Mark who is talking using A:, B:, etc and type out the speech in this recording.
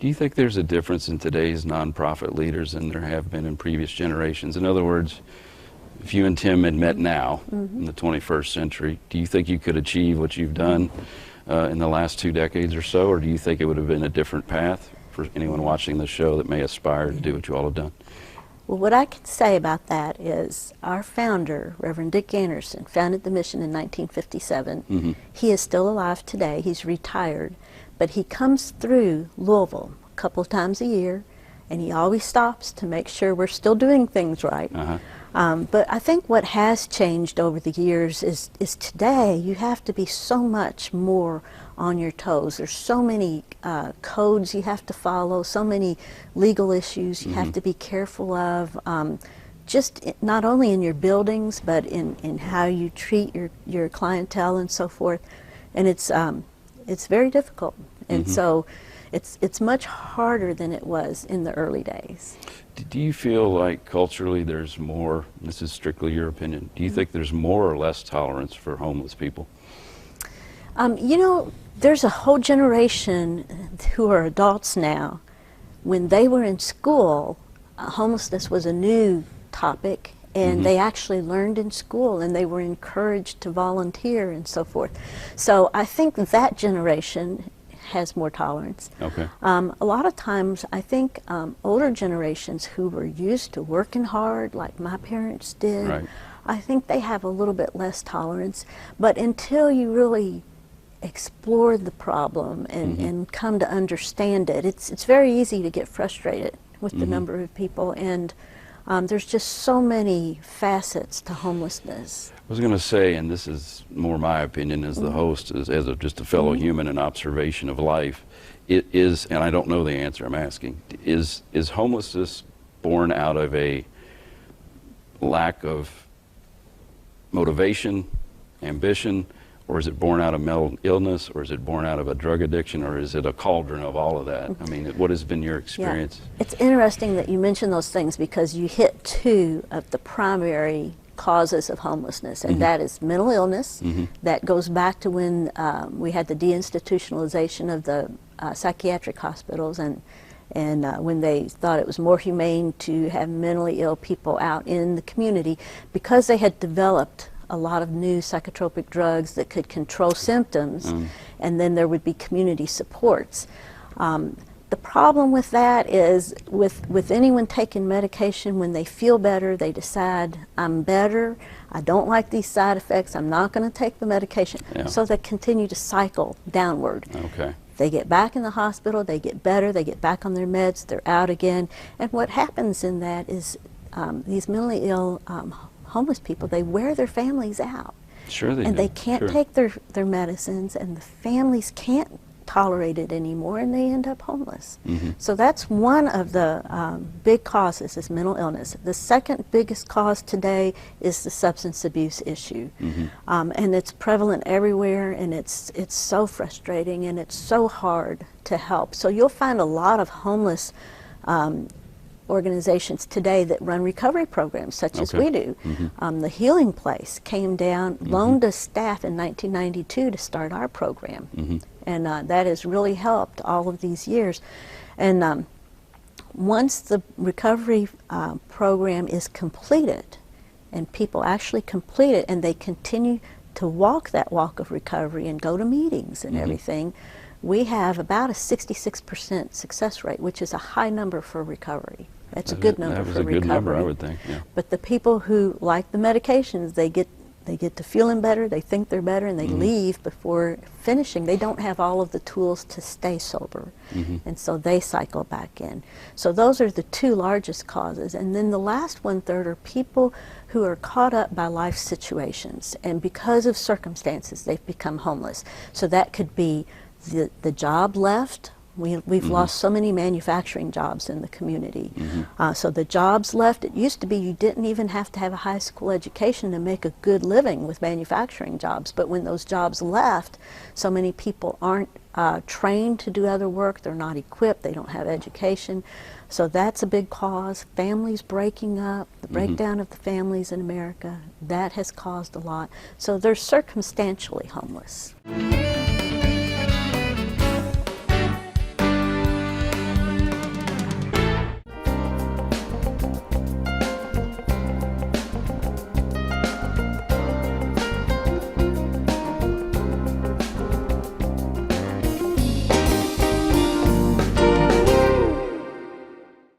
A: Do you think there's a difference in today's nonprofit leaders than there have been in previous generations? In other words, if you and Tim had met now in the 21st century, do you think you could achieve what you've done in the last 2 decades or so, or do you think it would have been a different path for anyone watching the show that may aspire to do what you all have done?
B: Well, what I can say about that is our founder, Reverend Dick Anderson, founded the mission in 1957. He is still alive today. He's retired, but he comes through Louisville a couple of times a year, and he always stops to make sure we're still doing things right. But I think what has changed over the years is today you have to be so much more on your toes. There's so many codes you have to follow, so many legal issues you have to be careful of, just not only in your buildings, but in how you treat your clientele and so forth. And it's very difficult. And so it's much harder than it was in the early days.
A: Do you feel like culturally there's more, this is strictly your opinion, do you think there's more or less tolerance for homeless people?
B: You know, there's a whole generation who are adults now. When they were in school, homelessness was a new topic, and they actually learned in school, and they were encouraged to volunteer and so forth. So I think that generation has more tolerance.
A: Okay.
B: A lot of times I think older generations who were used to working hard like my parents did, I think they have a little bit less tolerance. But until you really explore the problem and come to understand it, it's very easy to get frustrated with the number of people, and there's just so many facets to homelessness.
A: I was going to say, and this is more my opinion as the host, as just a fellow human and observation of life, it is, and I don't know the answer I'm asking, is homelessness born out of a lack of motivation, ambition, or is it born out of mental illness, or is it born out of a drug addiction, or is it a cauldron of all of that? I mean, what has been your experience?
B: Yeah. It's interesting that you mention those things, because you hit 2 of the primary causes of homelessness, and that is mental illness. That goes back to when we had the deinstitutionalization of the psychiatric hospitals, and when they thought it was more humane to have mentally ill people out in the community, because they had developed a lot of new psychotropic drugs that could control symptoms, and then there would be community supports. The problem with that is with anyone taking medication, when they feel better, they decide, I'm better, I don't like these side effects, I'm not going to take the medication. So they continue to cycle downward.
A: Okay.
B: They get back in the hospital, they get better, they get back on their meds, they're out again. And what happens in that is these mentally ill homeless people, they wear their families out.
A: Sure they do.
B: And they can't take their medicines, and the families can't tolerate it anymore, and they end up homeless. So that's one of the big causes, is mental illness. The second biggest cause today is the substance abuse issue. And it's prevalent everywhere, and it's so frustrating, and it's so hard to help. So you'll find a lot of homeless organizations today that run recovery programs, such as we do. The Healing Place came down, loaned us staff in 1992 to start our program, and that has really helped all of these years. And once the recovery program is completed, and people actually complete it, and they continue to walk that walk of recovery and go to meetings and everything, we have about a 66% success rate, which is a high number for recovery. That's a good number for recovery.
A: That was a good number, I would think. Yeah.
B: But the people who like the medications, they get to feeling better, they think they're better, and they leave before finishing. They don't have all of the tools to stay sober, and so they cycle back in. So those are the 2 largest causes. And then the last 1/3 are people who are caught up by life situations, and because of circumstances, they've become homeless. So that could be the job left. We've lost so many manufacturing jobs in the community. So the jobs left, it used to be you didn't even have to have a high school education to make a good living with manufacturing jobs. But when those jobs left, so many people aren't trained to do other work, they're not equipped, they don't have education. So that's a big cause. Families breaking up, the breakdown of the families in America, that has caused a lot. So they're circumstantially homeless.